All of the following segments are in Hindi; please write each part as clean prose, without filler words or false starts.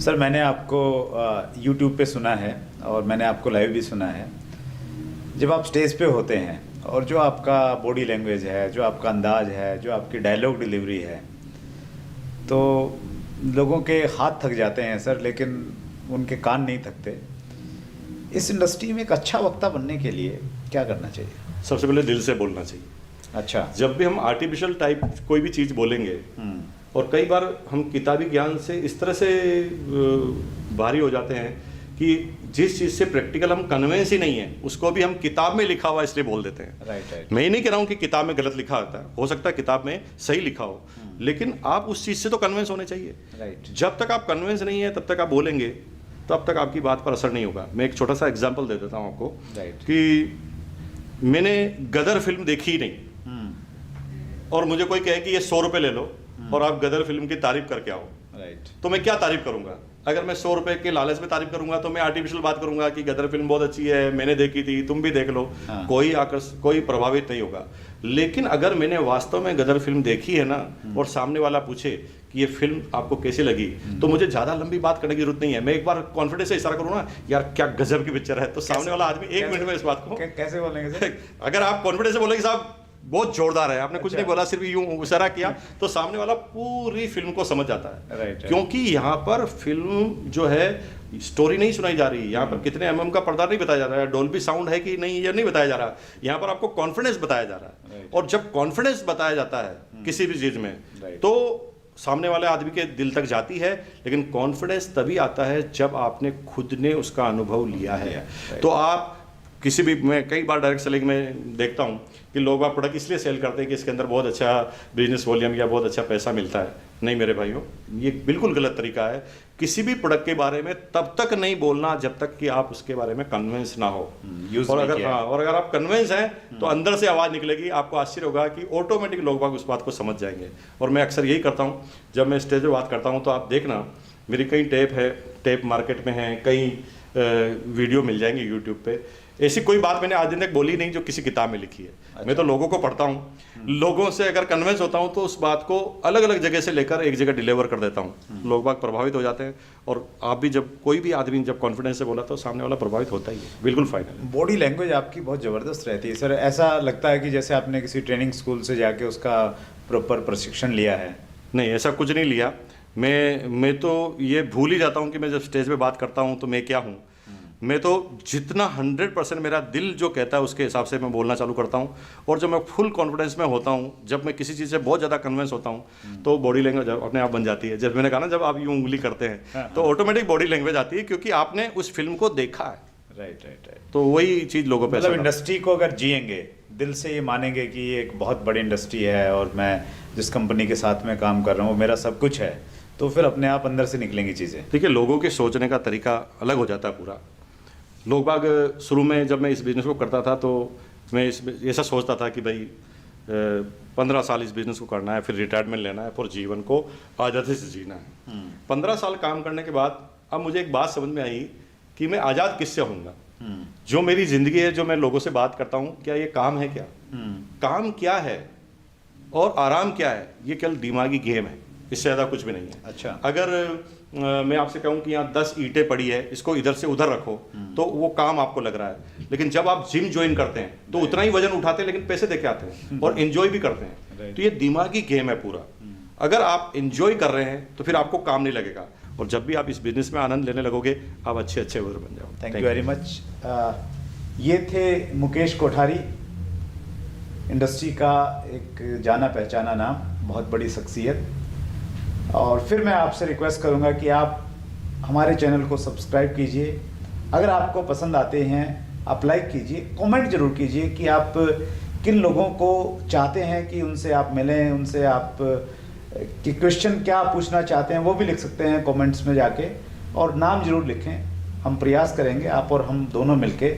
सर मैंने आपको यूट्यूब पे सुना है और मैंने आपको लाइव भी सुना है। जब आप स्टेज पे होते हैं और जो आपका बॉडी लैंग्वेज है, जो आपका अंदाज है, जो आपकी डायलॉग डिलीवरी है, तो लोगों के हाथ थक जाते हैं सर, लेकिन उनके कान नहीं थकते। इस इंडस्ट्री में एक अच्छा वक्ता बनने के लिए क्या करना चाहिए? सबसे पहले दिल से बोलना चाहिए। अच्छा। जब भी हम आर्टिफिशियल टाइप कोई भी चीज़ बोलेंगे, और कई बार हम किताबी ज्ञान से इस तरह से भारी हो जाते हैं कि जिस चीज़ से प्रैक्टिकल हम कन्वेंस ही नहीं है उसको भी हम किताब में लिखा हुआ इसलिए बोल देते हैं। राइट। मैं ये नहीं कह रहा हूँ कि किताब में गलत लिखा होता है, हो सकता है किताब में सही लिखा हो, लेकिन आप उस चीज़ से तो कन्वेंस होने चाहिए। राइट। जब तक आप कन्वेंस नहीं है तब तक आप बोलेंगे, तब तक आपकी बात पर असर नहीं होगा। मैं एक छोटा सा एग्जाम्पल दे देता हूँ आपको। कि मैंने गदर फिल्म देखी ही नहीं और मुझे कोई कहे कि ये 100 रुपये ले लो और आप गदर फिल्म की तारीफ करके आओ, राइट, तो मैं क्या तारीफ करूंगा? अगर मैं 100 रुपये के लालच में तारीफ करूंगा तो मैं आर्टिफिशियल बात करूंगा कि गदर फिल्म बहुत अच्छी है, मैंने देखी थी, तुम भी देख लो। हाँ। कोई प्रभावित नहीं होगा। लेकिन अगर मैंने वास्तव में गदर फिल्म देखी है ना और सामने वाला पूछे कि ये फिल्म आपको कैसी लगी, तो मुझे ज़्यादा लंबी बात करने की जरूरत नहीं है। मैं एक बार कॉन्फिडेंस से इशारा करूँ ना, यार क्या गजब की पिक्चर है, तो सामने वाला आदमी 1 मिनट में इस बात को कैसे बोलेंगे सर? अगर आप कॉन्फिडेंस से बोलेंगे साहब बहुत जोरदार है, आपने कुछ नहीं बोला, सिर्फ यूं इशारा किया, तो सामने वाला पूरी फिल्म को समझ जाता है। राइट। क्योंकि यहाँ पर फिल्म जो है स्टोरी नहीं सुनाई जा रही, यहाँ पर कितने mm का पर्दा नहीं बताया जा रहा है, डोल्बी साउंड है कि नहीं ये नहीं बताया जा रहा, यहाँ पर आपको कॉन्फिडेंस बताया जा रहा है। और जब कॉन्फिडेंस बताया जाता है किसी भी चीज में, तो सामने वाले आदमी के दिल तक जाती है। लेकिन कॉन्फिडेंस तभी आता है जब आपने खुद ने उसका अनुभव लिया है। तो आप किसी भी, मैं कई बार डायरेक्ट सेलिंग में देखता हूँ कि लोग आप प्रोडक्ट इसलिए सेल करते हैं कि इसके अंदर बहुत अच्छा बिजनेस वॉल्यूम या बहुत अच्छा पैसा मिलता है। नहीं मेरे भाइयों, ये बिल्कुल गलत तरीका है। किसी भी प्रोडक्ट के बारे में तब तक नहीं बोलना जब तक कि आप उसके बारे में कन्विंस ना हो। और अगर आप कन्विंस हैं तो अंदर से आवाज़ निकलेगी, आपको आश्चर्य होगा कि ऑटोमेटिक लोग बाग उस बात को समझ जाएंगे। और मैं अक्सर यही करता हूँ जब मैं स्टेज पर बात करता हूँ, तो आप देखना मेरी कई टेप मार्केट में हैं, कई वीडियो मिल जाएंगे यूट्यूब पे। ऐसी कोई बात मैंने आज दिन तक बोली नहीं जो किसी किताब में लिखी है। अच्छा। मैं तो लोगों को पढ़ता हूँ, लोगों से अगर कन्विंस होता हूँ तो उस बात को अलग अलग जगह से लेकर एक जगह डिलीवर कर देता हूँ। लोग बाग प्रभावित हो जाते हैं। और आप भी, जब कोई भी आदमी जब कॉन्फिडेंस से बोला तो सामने वाला प्रभावित होता ही है। बिल्कुल फाइनल। बॉडी लैंग्वेज आपकी बहुत ज़बरदस्त रहती है सर। ऐसा लगता है कि जैसे आपने किसी ट्रेनिंग स्कूल से जाके उसका प्रॉपर प्रशिक्षण लिया है। नहीं, ऐसा कुछ नहीं लिया। मैं तो ये भूल ही जाता हूँ कि मैं जब स्टेज पे बात करता हूँ तो मैं क्या हूँ। मैं तो जितना 100% मेरा दिल जो कहता है उसके हिसाब से मैं बोलना चालू करता हूँ। और जब मैं फुल कॉन्फिडेंस में होता हूँ, जब मैं किसी चीज़ से बहुत ज़्यादा कन्विंस होता हूँ, तो बॉडी लैंग्वेज अपने आप बन जाती है। जब मैंने कहा ना, जब आप यूँ उंगली करते हैं तो ऑटोमेटिक बॉडी लैंग्वेज आती है, क्योंकि आपने उस फिल्म को देखा है। राइट। तो वही चीज़ लोगों पर, मतलब इंडस्ट्री को अगर जिएंगे, दिल से ये मानेंगे कि ये एक बहुत बड़ी इंडस्ट्री है और मैं जिस कंपनी के साथ में काम कर रहा हूँ मेरा सब कुछ है, तो फिर अपने आप अंदर से निकलेंगी चीज़ें। देखिए, लोगों के सोचने का तरीका अलग हो जाता है पूरा। लोग बाग शुरू में जब मैं इस बिज़नेस को करता था तो मैं ऐसा सोचता था कि भाई 15 साल इस बिज़नेस को करना है, फिर रिटायरमेंट लेना है, फिर जीवन को आज़ादी से जीना है। 15 साल काम करने के बाद अब मुझे एक बात समझ में आई कि मैं आज़ाद किससे होऊंगा। जो मेरी ज़िंदगी है, जो मैं लोगों से बात करता हूँ, क्या ये काम है? क्या काम क्या है और आराम क्या है? ये केवल दिमागी गेम है, इससे ज़्यादा कुछ भी नहीं है। अच्छा। अगर मैं आपसे कहूँ कि यहाँ 10 ईंटें पड़ी है, इसको इधर से उधर रखो, तो वो काम आपको लग रहा है। लेकिन जब आप जिम ज्वाइन करते हैं तो उतना ही वजन उठाते हैं, लेकिन पैसे देके आते हैं और एंजॉय भी करते हैं। तो ये दिमागी गेम है पूरा। अगर आप एंजॉय कर रहे हैं तो फिर आपको काम नहीं लगेगा। और जब भी आप इस बिजनेस में आनंद लेने लगोगे, आप अच्छे ओनर बन जाओ। Thank you very much. ये थे मुकेश कोठारी, इंडस्ट्री का एक जाना पहचाना नाम, बहुत बड़ी शख्सियत। और फिर मैं आपसे रिक्वेस्ट करूंगा कि आप हमारे चैनल को सब्सक्राइब कीजिए। अगर आपको पसंद आते हैं आप लाइक कीजिए, कमेंट जरूर कीजिए कि आप किन लोगों को चाहते हैं कि उनसे आप मिलें, उनसे आप कि क्वेश्चन क्या पूछना चाहते हैं वो भी लिख सकते हैं कमेंट्स में जाके, और नाम जरूर लिखें। हम प्रयास करेंगे, आप और हम दोनों मिलके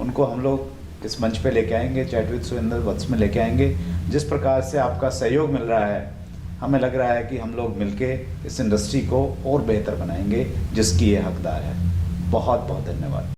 उनको हम लोग इस मंच पे लेके आएंगे, चैट विद सुरेंद्र वत्स में लेके आएंगे। जिस प्रकार से आपका सहयोग मिल रहा है, हमें लग रहा है कि हम लोग मिलके इस इंडस्ट्री को और बेहतर बनाएंगे जिसकी ये हकदार है। बहुत बहुत धन्यवाद।